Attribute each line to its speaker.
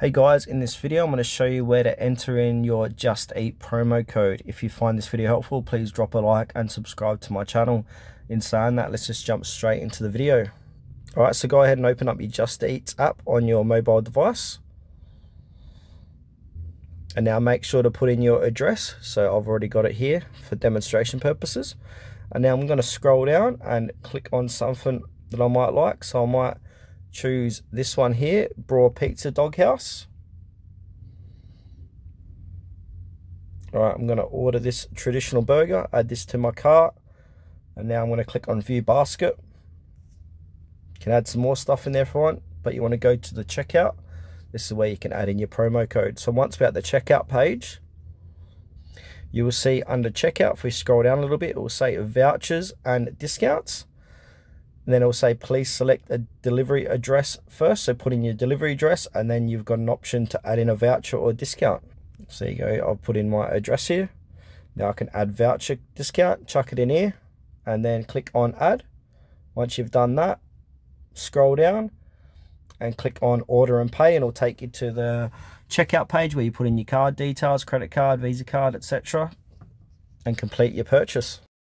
Speaker 1: Hey guys, in this video I'm going to show you where to enter in your Just Eat promo code. If you find this video helpful, please drop a like and subscribe to my channel. In saying that, let's just jump straight into the video. Alright, so go ahead and open up your Just Eat app on your mobile device. And now make sure to put in your address. So I've already got it here for demonstration purposes. And now I'm going to scroll down and click on something that I might like. So I might choose this one here, Braw Pizza Doghouse. Alright, I'm going to order this traditional burger, add this to my cart, and now I'm going to click on View Basket. You can add some more stuff in there if you want, but you want to go to the checkout. This is where you can add in your promo code. So once we're at the checkout page, you will see under checkout, if we scroll down a little bit, it will say vouchers and discounts. And then it will say, please select a delivery address first. So put in your delivery address, and then you've got an option to add in a voucher or discount. So there you go, I'll put in my address here. Now I can add voucher discount, chuck it in here, and then click on add. Once you've done that, scroll down and click on order and pay, and it'll take you to the checkout page where you put in your card details, credit card, Visa card, etc., and complete your purchase.